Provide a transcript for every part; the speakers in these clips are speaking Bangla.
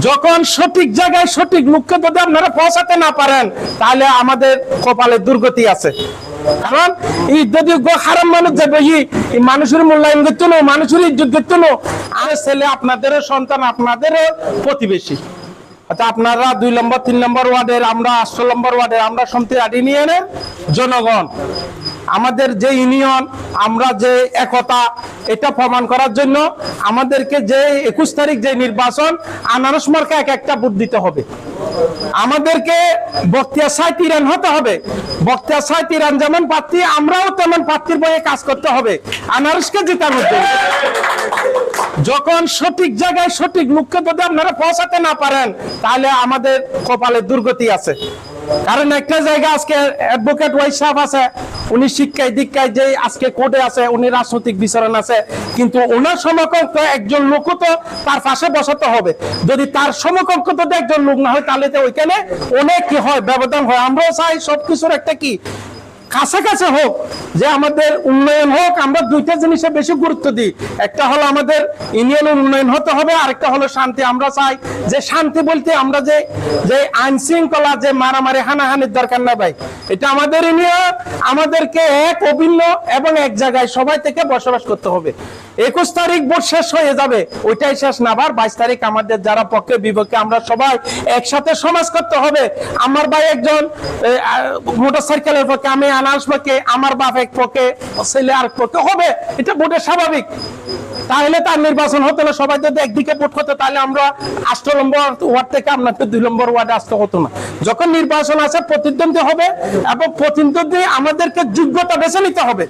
যখন সঠিক জায়গায় সঠিক লক্ষ্যে যদি আপনারা পৌঁছাতে না পারেন তাহলে আমাদের কপালে দুর্গতি আছে। কারণ এই যদি হারাম মানুষ যাবে এই মানুষের মূল্যায়ন করতে নো, মানুষের ইজ্জত করতে নো, আর ছেলে আপনাদেরও সন্তান, আপনাদেরও প্রতিবেশী। আপনারা 2 নম্বর 3 নম্বর ওয়ার্ডের, আমরা 8 নম্বর ওয়ার্ডের, আমরা সমিতি ইউনিয়নের জনগণ, আমাদের যে ইউনিয়ন, আমরা যে একতা, এটা প্রমাণ করার জন্য আমাদেরকে যে 21 তারিখ যে নির্বাচন, আনারস মার্কা একটা ভোট দিতে হবে। আমাদেরকে বখতিয়ার সাহেব তিরান হতে হবে। বখতিয়ার সাহেব তিরান যেমন প্রার্থী, আমরাও তেমন প্রার্থীর বয়ে কাজ করতে হবে আনারসকে জেতানোর জন্য। যখন সঠিক জায়গায় সঠিক লক্ষ্যে যদি আপনারা পৌঁছাতে না পারেন তাহলে আমাদের কপালে দুর্গতি আছে। কারণ একটা জায়গা আজকে অ্যাডভোকেট ওয়াইস সাহেব আছে, উনি শিক্ষায় দীক্ষায় যে আজকে কোর্টে আছে, উনি রাজনৈতিক বিচরণ আছে, কিন্তু ওনার সমকক্ষ একজন লোক তো তার পাশে বসাতে হবে। যদি তার সমকক্ষ যদি একজন লোক না হয় তাহলে তো ওইখানে অনেক কি হয়, ব্যবধান হয়। আমরাও চাই সবকিছুর একটা কি কাছাকাছি হোক, যে আমাদের উন্নয়ন হোক। আমরা দুইটা জিনিসে বেশি গুরুত্ব দিই, একটা হলো আমাদের ইউনিয়নের উন্নয়ন হতে হবে, আরেকটা হলো শান্তি। আমরা চাই যে শান্তি বলতে আমরা যে আইন শৃঙ্খলা, যে মারামারি হানাহানির দরকার না ভাই, এটা আমাদের ইউনিয়ন, আমাদেরকে এক অভিন্ন এবং এক জায়গায় সবাই থেকে বসবাস করতে হবে। 21 তারিখ ভোট শেষ হয়ে যাবে, ওইটাই শেষ না, আবার 22 তারিখ আমাদের যারা পক্ষে বিপক্ষে আমরা সবাই একসাথে সমাজ করতে হবে। আমার ভাই একজন মোটরসাইকেলের পক্ষে, আমি আনারস পক্ষে, আমার বাপ এক পক্ষে, ছেলে আর পক্ষে হবে, এটা ভোটের স্বাভাবিক। তাহলে তার নির্বাচন হতো না। সবাই যদি একদিকে ভোট হতো তাহলে আমরা 8 নম্বর ওয়ার্ড থেকে আপনাকে 2 নম্বর ওয়ার্ডে আসতে হতো না। যখন নির্বাচন আছে প্রতিদ্বন্দ্বী হবে, এবং প্রতিদ্বন্দ্বী আমাদেরকে যোগ্যতা বেছে নিতে হবে।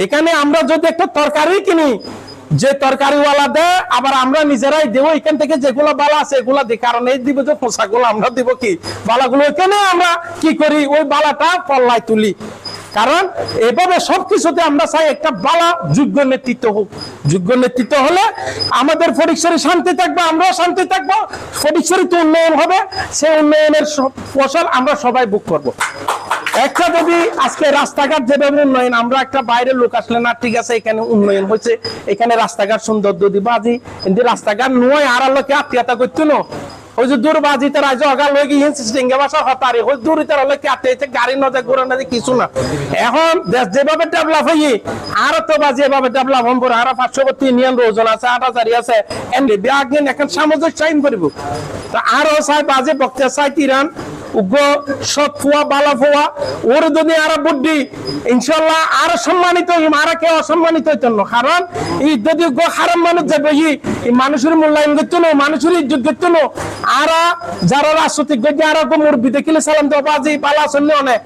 এখানে আমরা যদি একটা তরকারি কিনি, যে তরকারিওয়ালা দেয়, আবার আমরা নিজেরাই দেবো এখান থেকে যেগুলো বালা আছে এগুলা দিই। কারণ এই দিব যে পোশাকগুলো, আমরা দিব কি বালাগুলো, এখানে আমরা কি করি ওই বালাটা পল্লায় তুলি। কারণ এভাবে সবকিছুতে আমরা চাই একটা বালা যোগ্য নেতৃত্ব হোক। যোগ্য নেতৃত্ব হলে আমাদের ফটিকছড়ি শান্তি থাকবে, আমরাও শান্তি থাকবো, ফটিকছড়িতে উন্নয়ন হবে, সেই উন্নয়নের ফসল আমরা সবাই ভোগ করবো। একটা যদি আজকে রাস্তাঘাট যেভাবে উন্নয়ন, আমরা একটা বাইরের লোক আসলে না, ঠিক আছে এখানে উন্নয়ন হয়েছে, এখানে রাস্তাঘাট সুন্দর যদি বাজি, কিন্তু রাস্তাঘাট নয় আর লোকে আত্মীয়তা করতো না। ওই যে দূর বাজি তার আজ অগা লই গিয়ে সিঙ্গে বাসা হতারে ওই দূর তার লোকে আত্মীয়তা গাড়ি নজা ঘোরা না কিছু না। এখন দেশ যেভাবে ডেভেলপ হয়ে আর তো বাজি এভাবে ডেভেলপ হম আর 500 ইউনিয়ন রোজন আছে, 8,000 আছে, এমনি বিয়াগিন এখন সামঞ্জস্য চাইন করিব। তো আরো চাই বাজে বক্তা চাই তিরান উগ্র সৎ ফুয়া বালা ফুয়া ওর যদি আরো বুদ্ধি ইনশাল্লাহ আরো সম্মানিত হইম, আর কেউ অসম্মানিত হইত না। কারণ এই যদি হারাম মানুষ যাবে এই মানুষের মূল্যায়ন করতে নো, মানুষের ইজ্জত করতে নো, আর যারা রাজনৈতিক গতি আর মুরব্বী দেখিলে সালাম দেওয়া বাজি পালা চললে অনেক,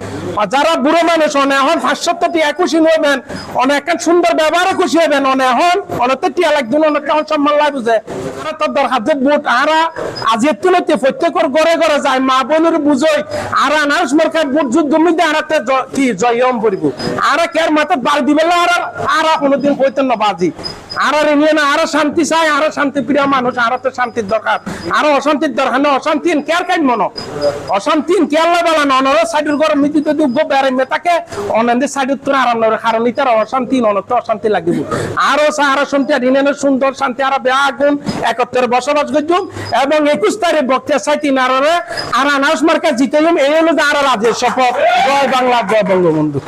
যারা বুড়ো মানুষ অনেক এখন 500 খুশি হবেন, অনেক সুন্দর ব্যবহারে খুশি হবেন, অনেক এখন অনেক টিয়া লাগবে, অনেক সম্মান লাই বুঝে তোর দরকার যে বুট আর আজি তুলতে প্রত্যেকের ঘরে ঘরে যায়, মা বোনের বুঝই আর আনারস মার্কায় বুট যুদ্ধ মিদে আর কি জয়ম করিব, আর কের মাথায় বাল দিবে আর কোনোদিন হইতেন না বাজি। আর নিয়ে না আরো শান্তি চাই, আরো শান্তি প্রিয় মানুষ, আরো তো শান্তির দরকার, আরো অশান্তির দরকার না। অশান্তি কেয়ার কাজ মনো, অশান্তি কেয়ার লাগালা না, অনর সাইডের ঘর মিতি যদি বেড়ে তাকে অনন্দের সাইডের তোর আরাম নয়, কারণ ইতার অশান্তি ননত অশান্তি লাগিব। আরো আরো শান্তি ঋণের সুন্দর শান্তি আর বেআগুন একত্রে বসবাস করছুম, এবং 21 তারিখ বক্তিয়া চাই 3 আর আনারস মার্কা জিতে এই হলো আর রাজ্যের শপথ। জয় বাংলা, জয় বঙ্গবন্ধু।